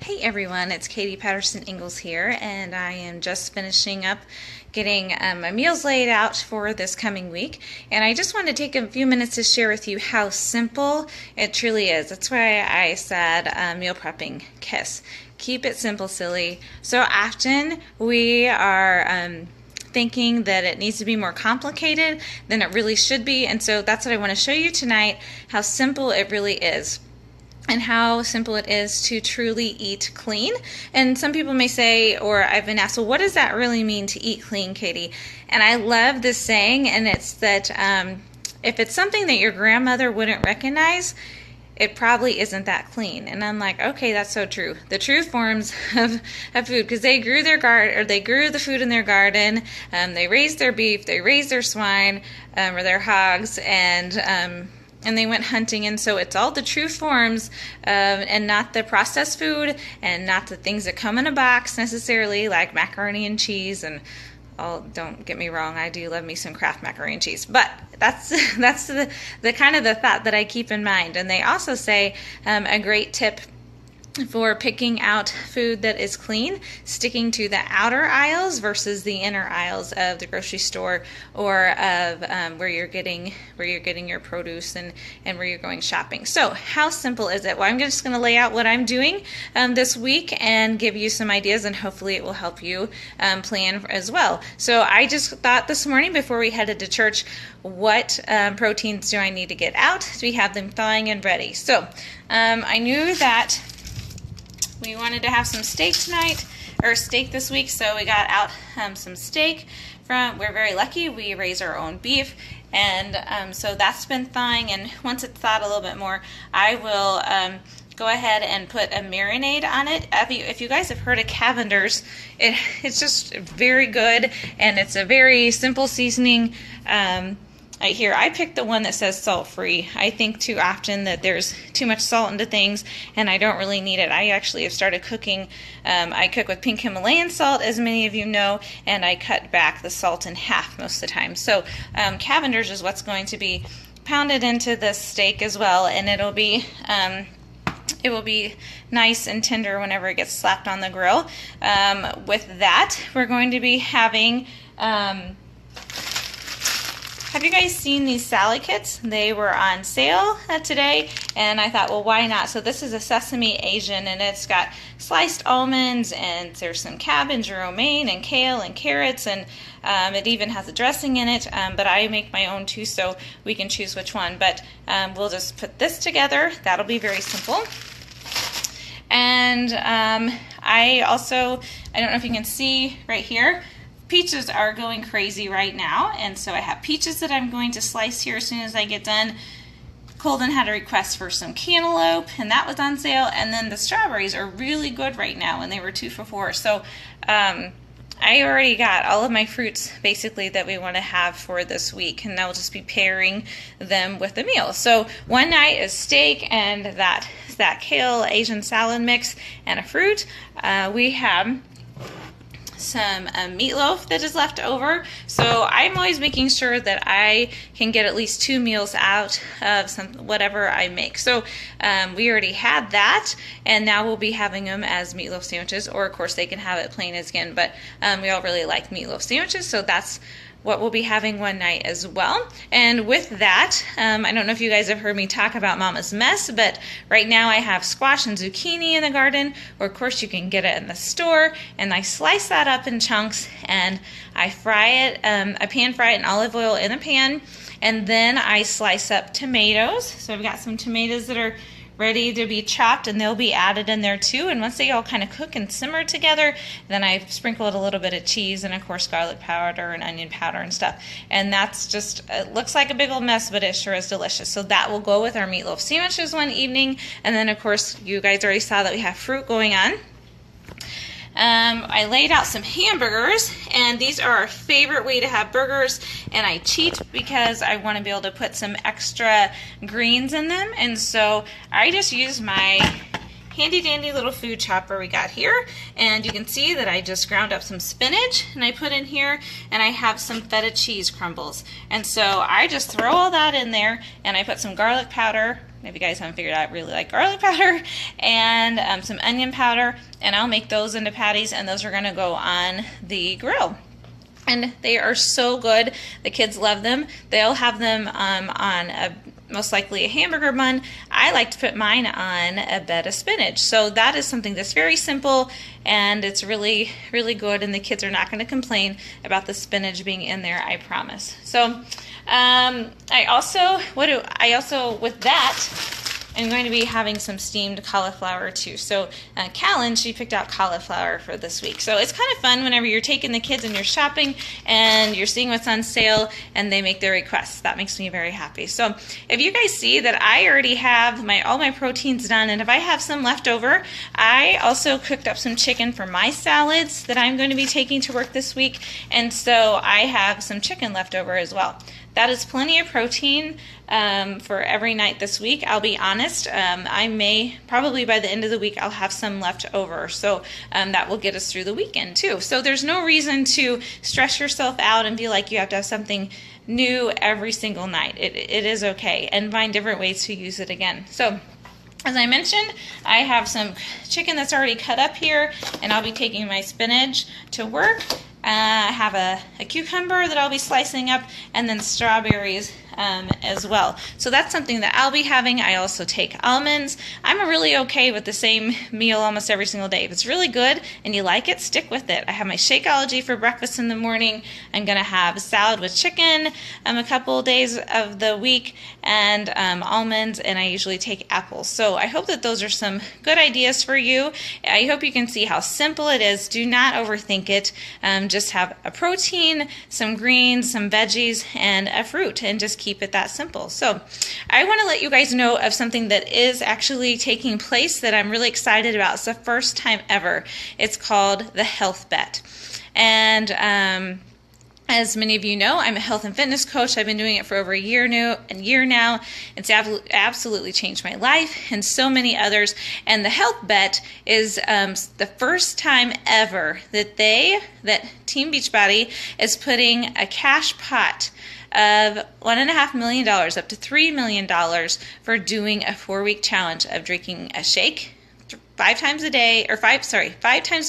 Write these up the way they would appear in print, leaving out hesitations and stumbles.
Hey everyone, it's Katie Patterson Ingalls here, and I am just finishing up getting my meals laid out for this coming week. And I just want to take a few minutes to share with you how simple it truly is. That's why I said meal prepping KISS. Keep it simple, silly. So often we are thinking that it needs to be more complicated than it really should be, and so that's what I want to show you tonight, how simple it really is. And how simple it is to truly eat clean. And some people may say, or I've been asked, well, what does that really mean to eat clean, Katie? And I love this saying, and it's that if it's something that your grandmother wouldn't recognize, it probably isn't that clean. And I'm like, okay, that's so true. The true forms of food, because they grew their garden, or they grew the food in their garden. They raised their beef, they raised their swine, or their hogs, and they went hunting, and so it's all the true forms and not the processed food and not the things that come in a box necessarily, like macaroni and cheese. And don't get me wrong, I do love me some Kraft macaroni and cheese, but that's the kind of the thought that I keep in mind. And they also say a great tip for picking out food that is clean, sticking to the outer aisles versus the inner aisles of the grocery store, or of where you're getting your produce and where you're going shopping. So how simple is it? Well, I'm just going to lay out what I'm doing this week and give you some ideas, and hopefully it will help you plan as well. So I just thought this morning before we headed to church, what proteins do I need to get out so we have them thawing and ready. So I knew that we wanted to have some steak tonight, or steak this week, so we got out some steak. We're very lucky, we raise our own beef, and so that's been thawing, and once it's thawed a little bit more, I will go ahead and put a marinade on it. If you guys have heard of Cavender's, it's just very good, and it's a very simple seasoning. Here, I picked the one that says salt-free. I think too often that there's too much salt into things, and I don't really need it. I actually have started cooking. I cook with pink Himalayan salt, as many of you know, and I cut back the salt in half most of the time. So Cavender's is what's going to be pounded into this steak as well, and it will be nice and tender whenever it gets slapped on the grill. With that, we're going to be having... Have you guys seen these salad kits? They were on sale today, and I thought, well, why not? So this is a sesame Asian, and it's got sliced almonds, and there's some cabbage, romaine, and kale, and carrots, and it even has a dressing in it, but I make my own too, so we can choose which one. But we'll just put this together. That'll be very simple. And I don't know if you can see right here, peaches are going crazy right now, and so I have peaches that I'm going to slice here as soon as I get done. Colden had a request for some cantaloupe, and that was on sale, and then the strawberries are really good right now, and they were 2 for $4. So I already got all of my fruits basically that we want to have for this week, and I'll just be pairing them with the meal. So one night is steak and that kale Asian salad mix and a fruit. We have some meatloaf that is left over, so I'm always making sure that I can get at least 2 meals out of whatever I make. So we already had that, and now we'll be having them as meatloaf sandwiches, or of course they can have it plain as again, but we all really like meatloaf sandwiches, so that's what we'll be having one night as well. And with that, I don't know if you guys have heard me talk about Mama's Mess, but right now I have squash and zucchini in the garden, or of course you can get it in the store, and I slice that up in chunks, and I fry it, I pan fry it in olive oil in a pan, and then I slice up tomatoes. So I've got some tomatoes that are ready to be chopped, and they'll be added in there too. And once they all kind of cook and simmer together, then I sprinkle a little bit of cheese and of course garlic powder and onion powder and stuff. And that's just, it looks like a big old mess, but it sure is delicious. So that will go with our meatloaf sandwiches one evening. And then of course you guys already saw that we have fruit going on. I laid out some hamburgers, and these are our favorite way to have burgers, and I cheat because I want to be able to put some extra greens in them, and so I just use my handy dandy little food chopper we got here, and you can see that I just ground up some spinach and I put in here, and I have some feta cheese crumbles, and so I just throw all that in there, and I put some garlic powder, If you guys haven't figured out, I really like garlic powder, and some onion powder, and I'll make those into patties, and those are going to go on the grill. And they are so good. The kids love them. They'll have them on most likely a hamburger bun. I like to put mine on a bed of spinach. So that is something that's very simple, and it's really, really good, and the kids are not going to complain about the spinach being in there, I promise. So I also, with that, I'm going to be having some steamed cauliflower too. So Callan, she picked out cauliflower for this week. So it's kind of fun whenever you're taking the kids and you're shopping and you're seeing what's on sale and they make their requests. That makes me very happy. So if you guys see that I already have all my proteins done, and if I have some left over, I also cooked up some chicken for my salads that I'm going to be taking to work this week. And so I have some chicken left over as well. That is plenty of protein for every night this week. I'll be honest, I may, probably by the end of the week, I'll have some left over. So that will get us through the weekend too. So there's no reason to stress yourself out and feel like you have to have something new every single night. It is okay, and find different ways to use it again. So as I mentioned, I have some chicken that's already cut up here, and I'll be taking my spinach to work. I have a cucumber that I'll be slicing up, and then strawberries as well. So that's something that I'll be having. I also take almonds. I'm really okay with the same meal almost every single day. If it's really good and you like it, stick with it. I have my Shakeology for breakfast in the morning. I'm going to have a salad with chicken a couple days of the week, and almonds, and I usually take apples. So I hope that those are some good ideas for you. I hope you can see how simple it is. Do not overthink it. Just have a protein, some greens, some veggies, and a fruit, and just keep it that simple. So I want to let you guys know of something that is actually taking place that I'm really excited about. It's the first time ever. It's called the Health Bet. And as many of you know, I'm a health and fitness coach. I've been doing it for over a year now. It's absolutely changed my life and so many others. And the Health Bet is the first time ever that Team Beachbody is putting a cash pot of $1.5 million up to $3 million for doing a 4-week challenge of drinking a shake 5 times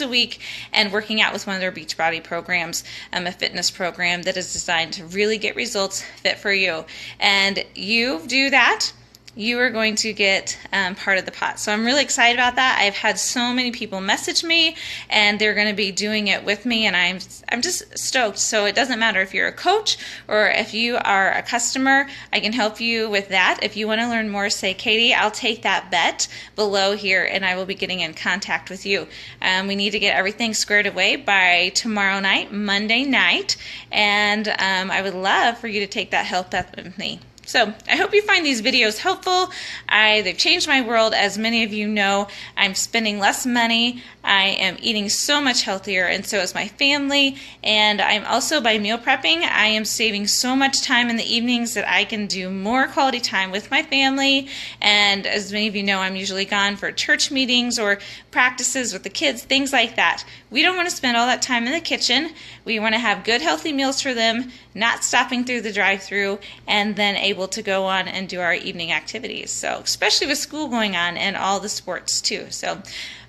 a week, and working out with one of their Beachbody programs, a fitness program that is designed to really get results fit for you. And you do that, you are going to get part of the pot. So I'm really excited about that. I've had so many people message me, and they're going to be doing it with me, and I'm just stoked. So it doesn't matter if you're a coach or if you are a customer, I can help you with that. If you want to learn more, say, Katie, I'll take that bet below here, and I will be getting in contact with you. We need to get everything squared away by tomorrow night, Monday night, and I would love for you to take that health bet with me. So I hope you find these videos helpful. They've changed my world. As many of you know, I'm spending less money. I am eating so much healthier, and so is my family. And I'm also, by meal prepping, I am saving so much time in the evenings that I can do more quality time with my family. And as many of you know, I'm usually gone for church meetings or practices with the kids, things like that. We don't want to spend all that time in the kitchen. We want to have good, healthy meals for them, not stopping through the drive-thru, and then able to go on and do our evening activities. So, especially with school going on and all the sports too. So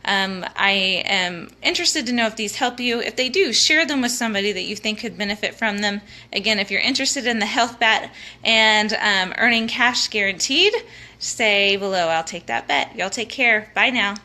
I am interested to know if these help you. If they do, share them with somebody that you think could benefit from them. Again, if you're interested in the Health Bet and earning cash guaranteed, say below, I'll take that bet. Y'all take care. Bye now.